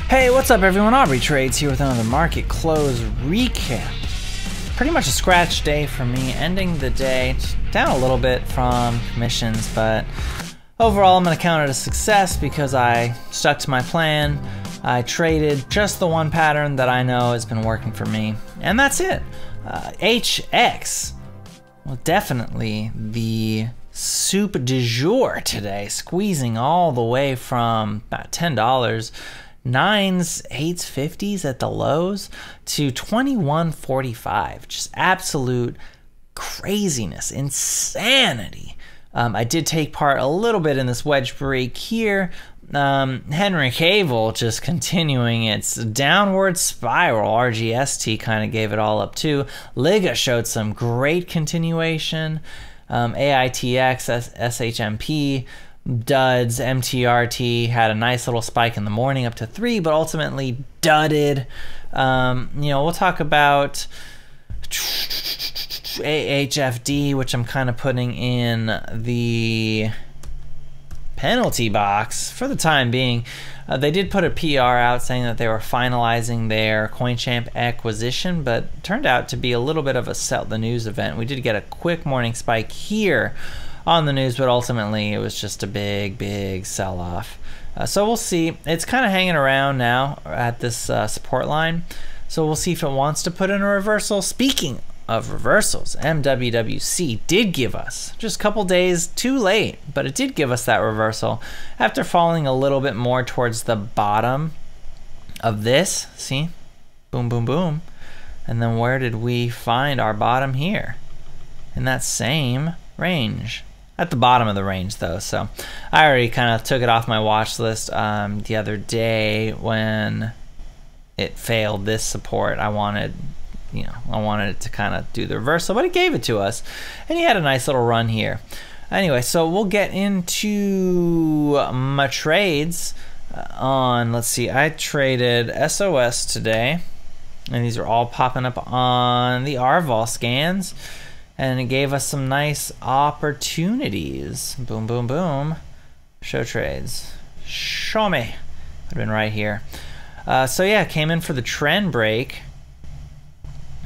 Hey, what's up everyone? Aubrey Trades here with another market close recap. Pretty much a scratch day for me, ending the day down a little bit from commissions, but overall I'm going to count it a success because I stuck to my plan. I traded just the one pattern that I know has been working for me, and that's it. HX, well, definitely the soup du jour today, squeezing all the way from about $10, 9s, 8s, 50s at the lows to 21.45. Just absolute craziness, insanity. I did take part a little bit in this wedge break here. Henry Cavill just continuing its downward spiral. RGST kind of gave it all up too. Liga showed some great continuation. AITX, SHMP, duds. MTRT had a nice little spike in the morning up to 3, but ultimately dudded. We'll talk about AHFD, which I'm kind of putting in the penalty box for the time being. They did put a PR out saying that they were finalizing their CoinChamp acquisition, but turned out to be a little bit of a sell the news event. We did get a quick morning spike here on the news, but ultimately it was just a big sell-off. So we'll see. It's kind of hanging around now at this support line, so we'll see if it wants to put in a reversal. Speaking of reversals, MWWC did give us, just a couple days too late, but it did give us that reversal after falling a little bit more towards the bottom of this. See? Boom, boom, boom. And then where did we find our bottom here? In that same range. At the bottom of the range though, so I already kind of took it off my watch list the other day when it failed this support. I wanted it to kind of do the reversal, but it gave it to us, and he had a nice little run here. Anyway, so we'll get into my trades on, let's see, I traded SOS today, and these are all popping up on the RVOL scans, and it gave us some nice opportunities. Boom, boom, boom. Show trades. Show me. Would have been right here. So yeah, came in for the trend break.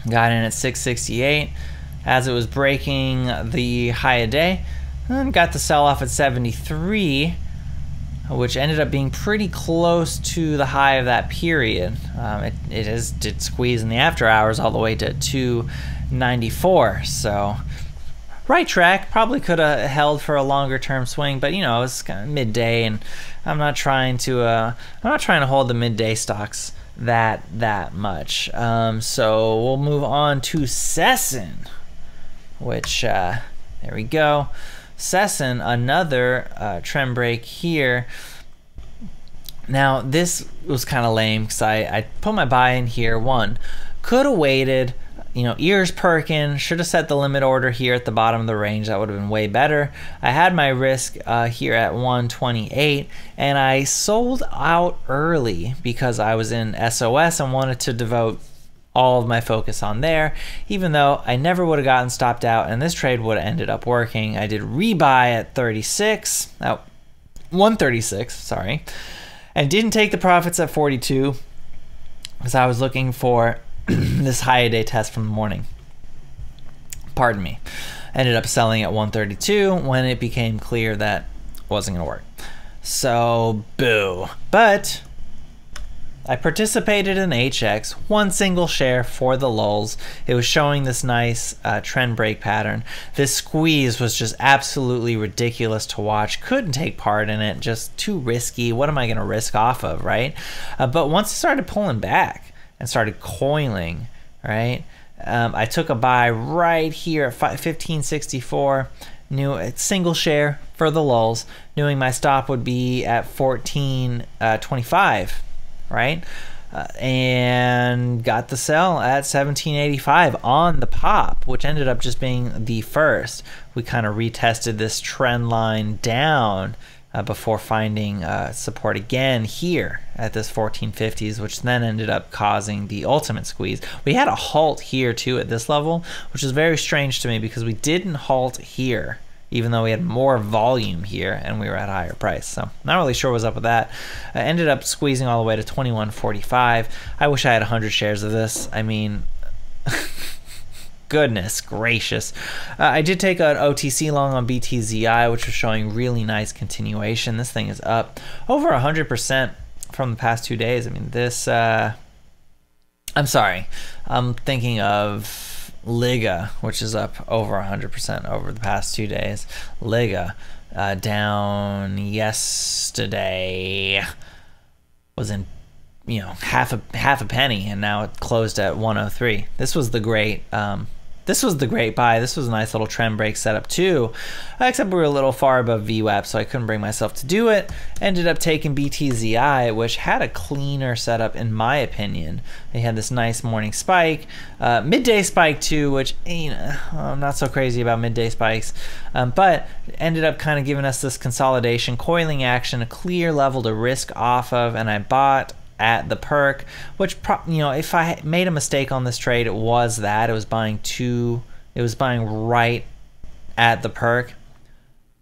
Got in at 668 as it was breaking the high a day, and got the sell off at 73, which ended up being pretty close to the high of that period. It did squeeze in the after hours all the way to 294, so right track. Probably could have held for a longer term swing, but you know, it's kind of midday, and I'm not trying to hold the midday stocks that much. So we'll move on to SESN, which there we go. SESN, another trend break here. Now this was kind of lame because I put my buy in here. Could have waited, ears perking, should have set the limit order here at the bottom of the range. That would have been way better. I had my risk here at 128, and I sold out early because I was in SOS and wanted to devote all of my focus on there, even though I never would have gotten stopped out, and this trade would have ended up working. I did rebuy at 136, sorry, and didn't take the profits at 42 because I was looking for this high day test from the morning. Pardon me. Ended up selling at 132 when it became clear that it wasn't going to work. So, boo. But I participated in HX, one single share for the lulz. It was showing this nice trend break pattern. This squeeze was just absolutely ridiculous to watch. Couldn't take part in it. Just too risky. What am I going to risk off of, right? But once it started pulling back and started coiling, right? I took a buy right here at 1564. Knew a single share for the lulz, knowing my stop would be at 1425, right? And got the sell at 1785 on the pop, which ended up just being the first. We kind of retested this trend line down before finding support again here at this 1450s, which then ended up causing the ultimate squeeze. We had a halt here too at this level, which is very strange to me because we didn't halt here even though we had more volume here and we were at a higher price. So not really sure what's up with that. I ended up squeezing all the way to 21.45. I wish I had 100 shares of this. I mean, goodness gracious. I did take an OTC long on BTZI, which was showing really nice continuation. This thing is up over 100% from the past 2 days. I mean, this, I'm sorry, I'm thinking of Liga, which is up over 100% over the past 2 days. Liga down yesterday was in, you know, half a penny, and now it closed at 103. This was the great buy. This was a nice little trend break setup too, except we were a little far above VWAP, so I couldn't bring myself to do it. Ended up taking BTZI, which had a cleaner setup in my opinion. They had this nice morning spike, midday spike too, which, you know, I'm not so crazy about midday spikes, but ended up kind of giving us this consolidation, coiling action, a clear level to risk off of, and I bought at the perk, which, you know, if I made a mistake on this trade, it was that it was buying right at the perk.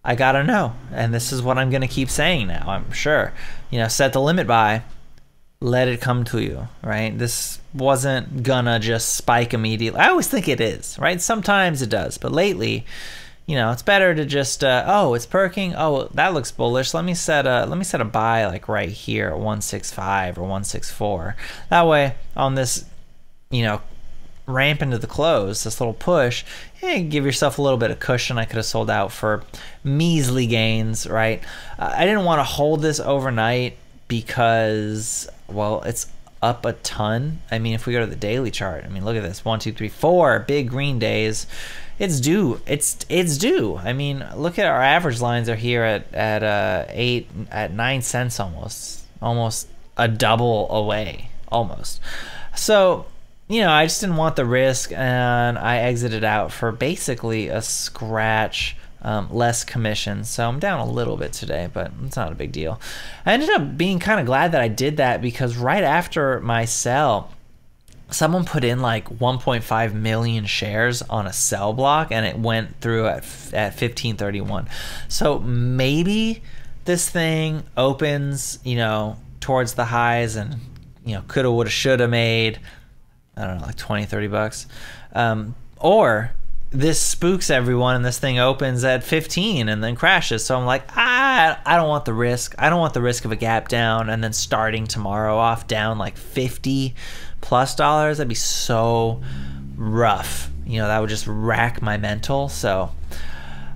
I gotta know, and this is what I'm gonna keep saying now, I'm sure. You know, set the limit buy, let it come to you, right? This wasn't gonna just spike immediately. I always think it is, right? Sometimes it does, but lately, you know, it's better to just, oh, it's perking. Oh, that looks bullish. Let me set a buy like right here at 165 or 164. That way, on this, you know, ramp into the close, this little push, give yourself a little bit of cushion. I could have sold out for measly gains, right? I didn't want to hold this overnight because, well, it's up a ton. I mean, if we go to the daily chart, I mean, look at this, 1, 2, 3, 4 big green days. It's due. It's due. I mean, look at our average lines are here at 9 cents almost a double away, almost. So, you know, I just didn't want the risk, and I exited out for basically a scratch, less commission. So I'm down a little bit today, but it's not a big deal. I ended up being kind of glad that I did that, because right after my sell, someone put in like 1.5 million shares on a sell block, and it went through at 1531. So maybe this thing opens, you know, towards the highs, and, you know, coulda, woulda, shoulda made, I don't know, like 20, 30 bucks. Or this spooks everyone and this thing opens at 15 and then crashes. So I'm like, I don't want the risk. I don't want the risk of a gap down and then starting tomorrow off down like $50+ That'd be so rough. You know, that would just rack my mental. So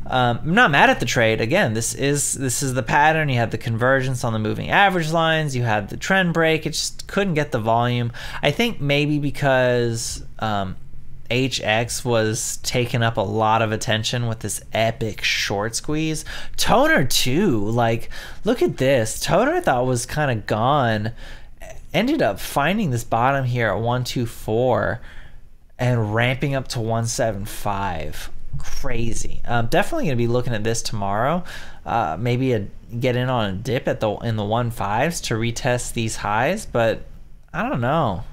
I'm not mad at the trade. Again, this is the pattern. You had the convergence on the moving average lines. You had the trend break. It just couldn't get the volume. I think maybe because HX was taking up a lot of attention with this epic short squeeze. Toner too. Like, look at this. Toner I thought was kind of gone. Ended up finding this bottom here at 124 and ramping up to 175. Crazy. Definitely gonna be looking at this tomorrow. Maybe get in on a dip at in the 1.5s to retest these highs, but I don't know.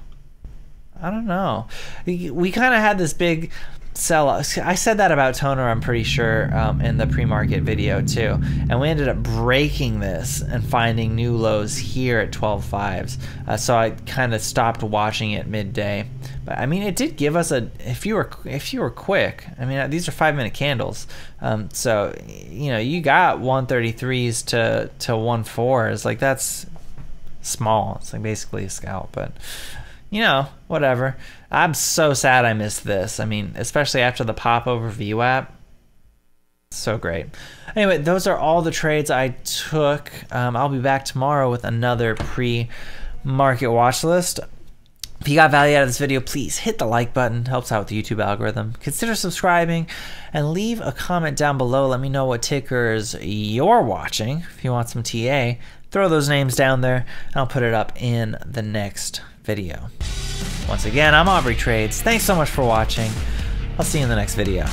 We kind of had this big sell. I said that about Toner, I'm pretty sure, in the pre-market video too, and we ended up breaking this and finding new lows here at 12.5s. So I kind of stopped watching it midday. But I mean, it did give us a, if you were quick, I mean, these are 5-minute candles, so you know, you got 133s to 1.4s. Like, that's small. It's like basically a scalp, but you know, whatever. I'm so sad I missed this. I mean, especially after the pop over VWAP. So great. Anyway, those are all the trades I took. I'll be back tomorrow with another pre-market watch list. If you got value out of this video, please hit the like button. Helps out with the YouTube algorithm. Consider subscribing and leave a comment down below. Let me know what tickers you're watching. If you want some TA, throw those names down there, and I'll put it up in the next video. Once again, I'm Aubrey Trades. Thanks so much for watching. I'll see you in the next video.